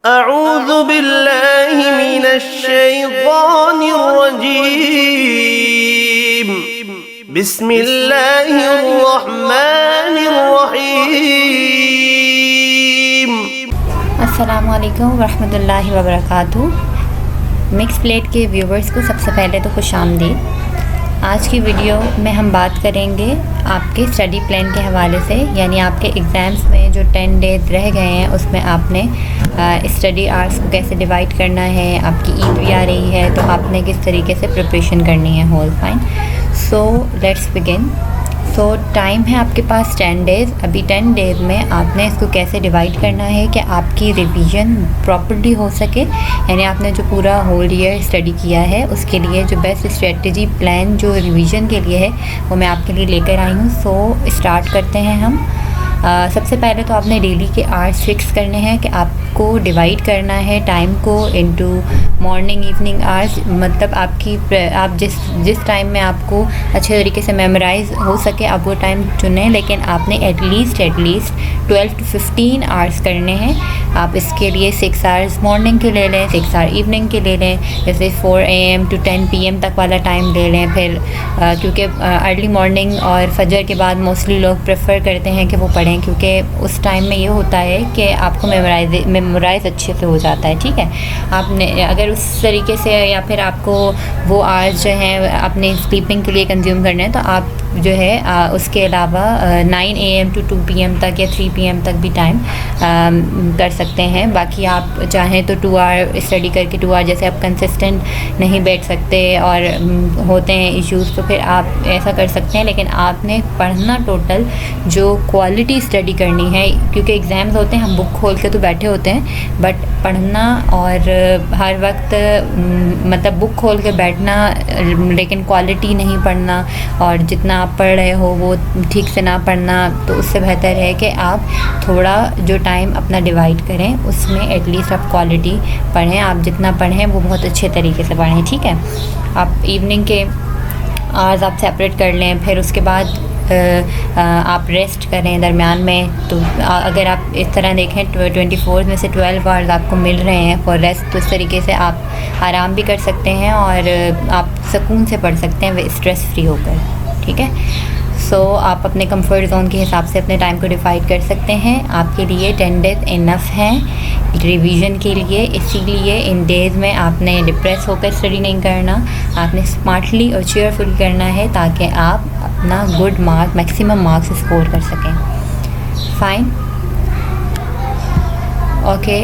अऊज़ु बिल्लाहि मिनश शैतानिर रजीम बिस्मिल्लाहिर रहमानिर रहीम। अस्सलामु अलैकुम वरहमतुल्लाहि वबरकातुहू। मिक्स प्लेट के व्यूवर्स को सबसे पहले तो खुश आमदीद। आज की वीडियो में हम बात करेंगे आपके स्टडी प्लान के हवाले से, यानी आपके एग्ज़ाम्स में जो 10 डेज़ रह गए हैं उसमें आपने स्टडी आवर्स को कैसे डिवाइड करना है। आपकी ईद भी आ रही है तो आपने किस तरीके से प्रिपरेशन करनी है। Whole fine, so let's begin. So time है आपके पास 10 डेज़। अभी 10 डेज़ में आपने इसको कैसे डिवाइड करना है कि आपकी रिवीजन प्रॉपर्ली हो सके, यानी आपने जो पूरा होल ईयर स्टडी किया है उसके लिए जो बेस्ट स्ट्रेटजी प्लान जो रिवीजन के लिए है वो मैं आपके लिए लेकर आई हूँ। सो स्टार्ट करते हैं हम। सबसे पहले तो आपने डेली के आवर्स फिक्स करने हैं कि आपको डिवाइड करना है टाइम को इनटू मॉर्निंग इवनिंग आवर्स। मतलब आप जिस टाइम में आपको अच्छे तरीके से मेमोराइज हो सके आप वो टाइम चुनें, लेकिन आपने एटलीस्ट 12 to 15 आवर्स करने हैं। आप इसके लिए 6 आवर्स मॉर्निंग के ले लें, 6 आवर इवनिंग के ले लें, जैसे 4 AM to 10 PM तक वाला टाइम ले लें। फिर क्योंकि अर्ली मॉर्निंग और फजर के बाद मोस्टली लोग प्रेफर करते हैं कि वो पढ़ें, क्योंकि उस टाइम में ये होता है कि आपको मेमोराइज अच्छे से हो जाता है। ठीक है, आपने अगर उस तरीके से या फिर आपको वो आवर्स जो हैं अपने स्लीपिंग के लिए कंज्यूम करने हैं तो आप जो है उसके अलावा 9 AM to 2 PM तक या 3 PM तक भी टाइम कर सकते हैं। बाकी आप चाहें तो 2 आवर स्टडी करके 2 आवर, जैसे आप कंसिस्टेंट नहीं बैठ सकते और होते हैं इश्यूज़ तो फिर आप ऐसा कर सकते हैं, लेकिन आपने पढ़ना टोटल जो क्वालिटी स्टडी करनी है, क्योंकि एग्ज़ाम्स होते हैं हम बुक खोल के तो बैठे होते हैं, बट पढ़ना और हर वक्त मतलब बुक खोल के बैठना लेकिन क्वालिटी नहीं पढ़ना और जितना आप पढ़ रहे हो वो ठीक से ना पढ़ना, तो उससे बेहतर है कि आप थोड़ा जो टाइम अपना डिवाइड करें उसमें एटलीस्ट आप क्वालिटी पढ़ें। आप जितना पढ़ें वो बहुत अच्छे तरीके से पढ़ें। ठीक है, आप इवनिंग के आवर्स आप सेपरेट कर लें, फिर उसके बाद आप रेस्ट करें दरमियान में। तो अगर आप इस तरह देखें 24 में से 12 आवर्स आपको मिल रहे हैं फॉर रेस्ट, तो इस तरीके से आप आराम भी कर सकते हैं और आप सुकून से पढ़ सकते हैं स्ट्रेस फ्री होकर। ठीक है, सो आप अपने कंफर्ट ज़ोन के हिसाब से अपने टाइम को डिवाइड कर सकते हैं। आपके लिए 10 डेज़ इनफ हैं रिवीजन के लिए, इसीलिए इन डेज़ में आपने डिप्रेस होकर स्टडी नहीं करना, आपने स्मार्टली और चेयरफुल करना है ताकि आप अपना good mark maximum marks score कर सकें। Fine, okay.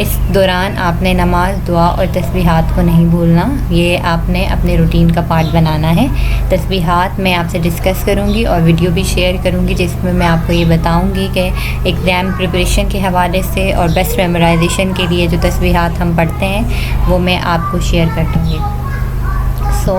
इस दौरान आपने नमाज, दुआ और तस्बीहात को नहीं भूलना, ये आपने अपने रूटीन का पार्ट बनाना है। तस्बीहात मैं आपसे डिस्कस करूँगी और वीडियो भी शेयर करूँगी जिसमें मैं आपको ये बताऊँगी कि एग्ज़ाम प्रिपरेशन के हवाले से और बेस्ट मेमोराइजेशन के लिए जो तस्बीहात हम पढ़ते हैं वो मैं आपको शेयर कर दूँगी। So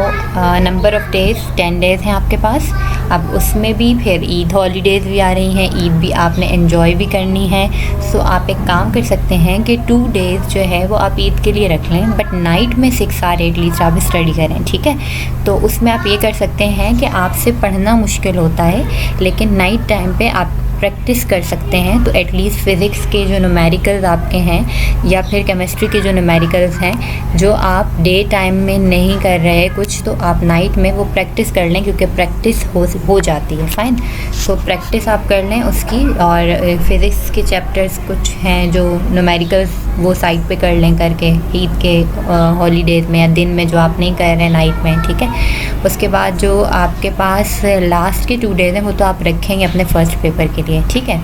number of days 10 days हैं आपके पास। अब उसमें भी फिर ईद हॉलीडेज़ भी आ रही हैं, ईद भी आपने एंजॉय भी करनी है। सो आप एक काम कर सकते हैं कि 2 डेज़ जो है वो आप ईद के लिए रख लें, बट नाइट में 6 आवर एटलीस्ट आप स्टडी करें। ठीक है, तो उसमें आप ये कर सकते हैं कि आपसे पढ़ना मुश्किल होता है लेकिन नाइट टाइम पे आप प्रैक्टिस कर सकते हैं। तो एटलीस्ट फ़िज़िक्स के जो न्यूमेरिकल्स आपके हैं या फिर केमिस्ट्री के जो न्यूमेरिकल्स हैं जो आप डे टाइम में नहीं कर रहे कुछ, तो आप नाइट में वो प्रैक्टिस कर लें, क्योंकि प्रैक्टिस हो जाती है। फ़ाइन, सो प्रैक्टिस आप कर लें उसकी। और फ़िज़िक्स के चैप्टर्स कुछ हैं जो न्यूमेरिकल्स वो साइड पे कर लें करके ईद के हॉलीडेज़ में या दिन में जो आप नहीं कर रहे हैं नाइट में। ठीक है, उसके बाद जो आपके पास लास्ट के 2 डेज़ हैं वो तो आप रखेंगे अपने फ़र्स्ट पेपर के लिए। ठीक है,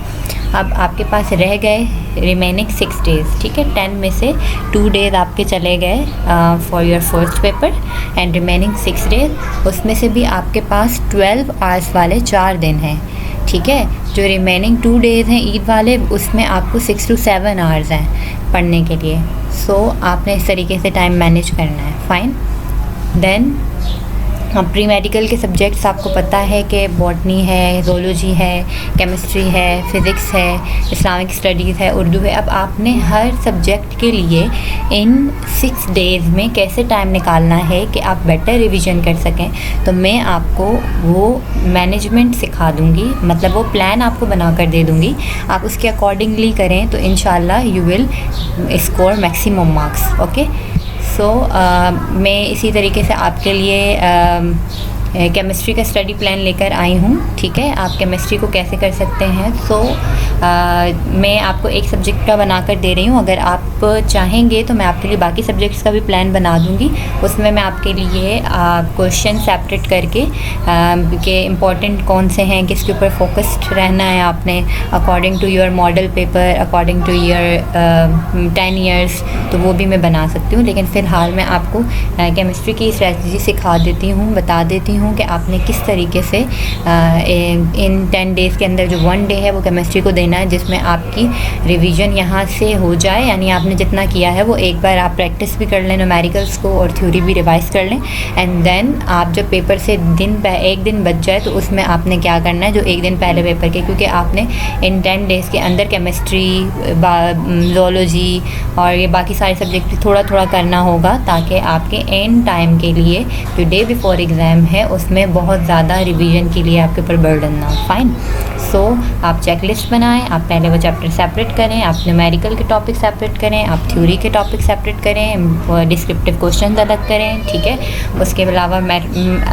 अब आपके पास रह गए रिमेनिंग 6 डेज़। ठीक है, 10 में से 2 डेज़ आपके चले गए for your first paper and remaining 6 days. उसमें से भी आपके पास 12 आवर्स वाले 4 दिन हैं। ठीक है, जो रिमेनिंग 2 डेज़ हैं ईद वाले उसमें आपको 6 to 7 आवर्स हैं पढ़ने के लिए। सो आपने इस तरीके से टाइम मैनेज करना है। फ़ाइन, देन प्री मेडिकल के सब्जेक्ट्स आपको पता है कि बॉटनी है, ज़ूलॉजी है, केमिस्ट्री है, फ़िज़िक्स है, इस्लामिक स्टडीज़ है, उर्दू है। अब आपने हर सब्जेक्ट के लिए इन 6 डेज़ में कैसे टाइम निकालना है कि आप बेटर रिवीजन कर सकें, तो मैं आपको वो मैनेजमेंट सिखा दूँगी, मतलब वो प्लान आपको बना कर दे दूँगी। आप उसके अकॉर्डिंगली करें तो इंशाल्लाह you will score maximum marks. Okay, so मैं इसी तरीके से आपके लिए केमिस्ट्री का स्टडी प्लान लेकर आई हूँ। ठीक है, आप केमिस्ट्री को कैसे कर सकते हैं, सो मैं आपको एक सब्जेक्ट का बना कर दे रही हूँ। अगर आप चाहेंगे तो मैं आपके लिए बाकी सब्जेक्ट्स का भी प्लान बना दूँगी। उसमें मैं आपके लिए क्वेश्चन सेपरेट करके कि इम्पॉर्टेंट कौन से हैं, किसके ऊपर फोकस्ड रहना है आपने according to your model paper, according to your 10 years, तो वो भी मैं बना सकती हूँ। लेकिन फ़िलहाल मैं आपको केमिस्ट्री की स्ट्रेटजी सिखा देती हूँ, बता देती हूँ कि आपने किस तरीके से इन 10 डेज़ के अंदर जो 1 डे है वो केमिस्ट्री को देना है, जिसमें आपकी रिवीजन यहाँ से हो जाए। यानी आपने जितना किया है वो एक बार आप प्रैक्टिस भी कर लें न्यूमेरिकल्स को और थ्योरी भी रिवाइज़ कर लें। एंड देन आप जब पेपर से एक दिन बच जाए तो उसमें आपने क्या करना है, जो एक दिन पहले पेपर के, क्योंकि आपने इन 10 डेज़ के अंदर केमिस्ट्री, ज़ूलॉजी और ये बाकी सारे सब्जेक्ट थोड़ा थोड़ा करना होगा, ताकि आपके एंड टाइम के लिए जो डे बिफोर एग्ज़ाम है उसमें बहुत ज़्यादा रिवीजन के लिए आपके ऊपर बर्डन ना हो। फाइन, सो आप चेकलिस्ट बनाएं, आप पहले वो चैप्टर सेपरेट करें, आप न्यूमेरिकल के टॉपिक सेपरेट करें, आप थ्योरी के टॉपिक सेपरेट करें, डिस्क्रिप्टिव क्वेश्चन अलग करें। ठीक है, उसके अलावा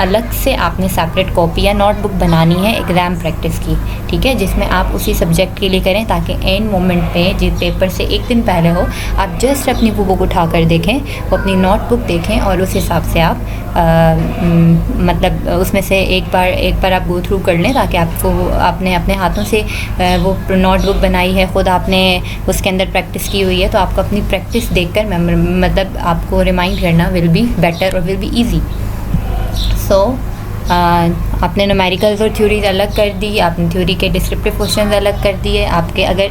अलग से आपने सेपरेट कॉपी या नोटबुक बनानी है एग्ज़ाम प्रैक्टिस की। ठीक है, जिसमें आप उसी सब्जेक्ट के लिए करें, ताकि एंड मोमेंट पे जिस पेपर से एक दिन पहले हो आप जस्ट अपनी वो बुक उठा कर देखें, वो अपनी नोटबुक देखें और उस हिसाब से आप मतलब उसमें से एक बार आप गो थ्रू कर लें, ताकि आपको आपने अपने हाथों से वो नोटबुक बनाई है, ख़ुद आपने उसके अंदर प्रैक्टिस की हुई है, तो आपको अपनी प्रैक्टिस देखकर मतलब आपको रिमाइंड करना विल बी बेटर और विल बी ईजी। सो आपने न्यूमेरिकल्स और थ्योरीज अलग कर दी, आपने थ्योरी के डिस्क्रिप्टिव क्वेश्चंस अलग कर दिए। आपके अगर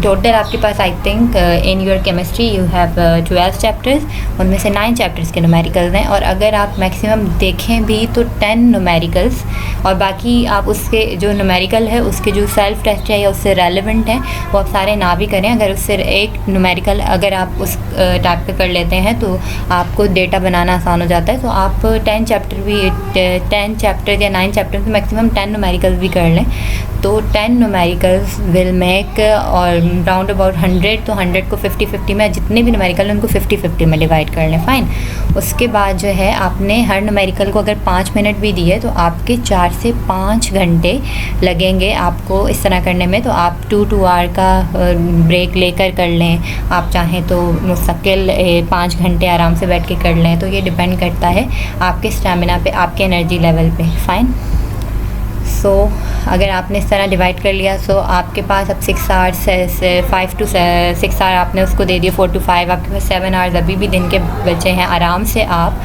टोटल आपके पास I think in your chemistry you have 12 chapters, उनमें से 9 चैप्टर्स के न्यूमेरिकल्स हैं, और अगर आप मैक्सिमम देखें भी तो 10 न्यूमेरिकल्स, और बाकी आप उसके जो न्यूमेरिकल है उसके जो सेल्फ टेस्ट है या उससे रेलेवेंट है वो आप सारे ना भी करें। अगर उससे एक न्यूमेरिकल अगर आप उस टाइप पे कर लेते हैं तो आपको डेटा बनाना आसान हो जाता है। तो आप 10 चैप्टर या 9 चैप्टर में मैक्सिमम 10 न्यूमेरिकल्स भी कर लें, तो 10 न्यूमेरिकल्स विल मेक और राउंड अबाउट 100, तो 100 को 50-50 में, जितने भी न्यूमेरिकल हैं उनको 50-50 में डिवाइड कर लें। फ़ाइन, उसके बाद जो है आपने हर न्यूमेरिकल को अगर 5 मिनट भी दिए तो आपके 4 से 5 घंटे लगेंगे आपको इस तरह करने में। तो आप 2 आवर का ब्रेक लेकर कर लें, आप चाहें तो मुस्तकिल 5 घंटे आराम से बैठ के कर लें। तो ये डिपेंड करता है आपके स्टेमिना पे, आपके एनर्जी लेवल पे। फ़ाइन, सो अगर आपने इस तरह डिवाइड कर लिया, सो आपके पास अब 6 आवर्स, 5 to 6 आवर आपने उसको दे दिए, 4 to 5 आपके पास 7 आवर्स अभी भी दिन के बचे हैं। आराम से आप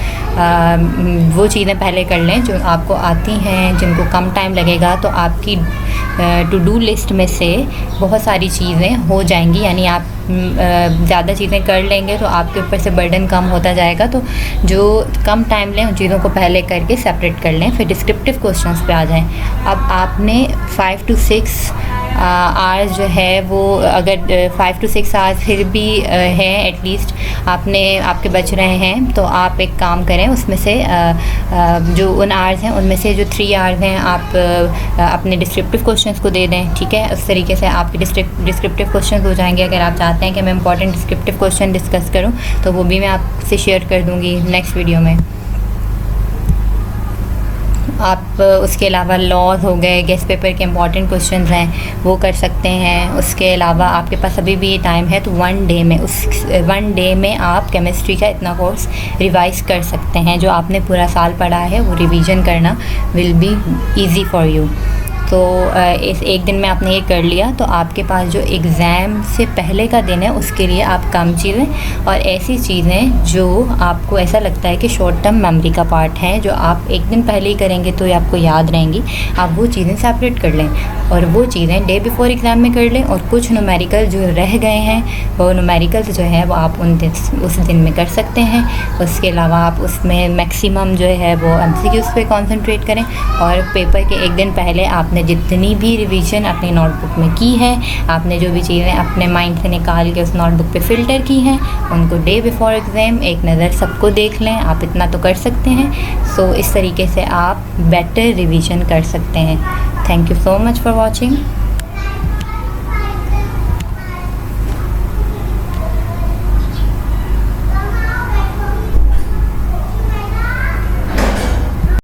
वो चीज़ें पहले कर लें जो आपको आती हैं, जिनको कम टाइम लगेगा, तो आपकी टू डू लिस्ट में से बहुत सारी चीज़ें हो जाएंगी। यानी आप ज़्यादा चीज़ें कर लेंगे तो आपके ऊपर से बर्डन कम होता जाएगा। तो जो कम टाइम लें उन चीज़ों को पहले करके सेपरेट कर लें, फिर डिस्क्रिप्टिव क्वेश्चंस पे आ जाएं। अब आपने 5 to 6 आवर्स जो है वो, अगर 5 to 6 आवर्स फिर भी हैं एटलीस्ट आपके बच रहे हैं, तो आप एक काम करें, उसमें से जो उन आवर्स हैं उनमें से जो 3 आवर्स हैं आप अपने डिस्क्रिप्टिव क्वेश्चंस को दे दें। ठीक है, उस तरीके से आपके डिस्क्रिप्टिव क्वेश्चंस हो जाएंगे। अगर आप चाहते हैं कि मैं इंपॉर्टेंट डिस्क्रिप्टिव क्वेश्चन डिस्कस करूं तो वो भी मैं आपसे शेयर कर दूंगी नेक्स्ट वीडियो में। आप उसके अलावा लॉज हो गए, गेस्ट पेपर के इंपॉर्टेंट क्वेश्चंस हैं वो कर सकते हैं। उसके अलावा आपके पास अभी भी ये टाइम है, तो 1 डे में, उस 1 डे में आप केमिस्ट्री का इतना कोर्स रिवाइज़ कर सकते हैं। जो आपने पूरा साल पढ़ा है वो रिवीजन करना will be easy for you. तो इस एक दिन में आपने ये कर लिया तो आपके पास जो एग्ज़ाम से पहले का दिन है उसके लिए आप कम चीज़ें और ऐसी चीज़ें जो आपको ऐसा लगता है कि शॉर्ट टर्म मेमोरी का पार्ट है, जो आप एक दिन पहले ही करेंगे तो ये आपको याद रहेंगी, आप वो चीज़ें सेपरेट कर लें और वो चीज़ें डे बिफ़ोर एग्ज़ाम में कर लें। और कुछ न्यूमेरिकल जो रह गए हैं वो न्यूमेरिकल जो है वो आप उस दिन में कर सकते हैं। उसके अलावा आप उसमें मैक्सिमम जो है वो MCQs पे कॉन्सेंट्रेट करें और पेपर के एक दिन पहले आपने जितनी भी रिवीजन अपनी नोटबुक में की है, आपने जो भी चीज़ें अपने माइंड से निकाल के उस नोटबुक पे फ़िल्टर की हैं, उनको डे बिफ़ोर एग्ज़ाम एक नज़र सबको देख लें। आप इतना तो कर सकते हैं। सो इस तरीके से आप बेटर रिवीजन कर सकते हैं। Thank you so much for watching.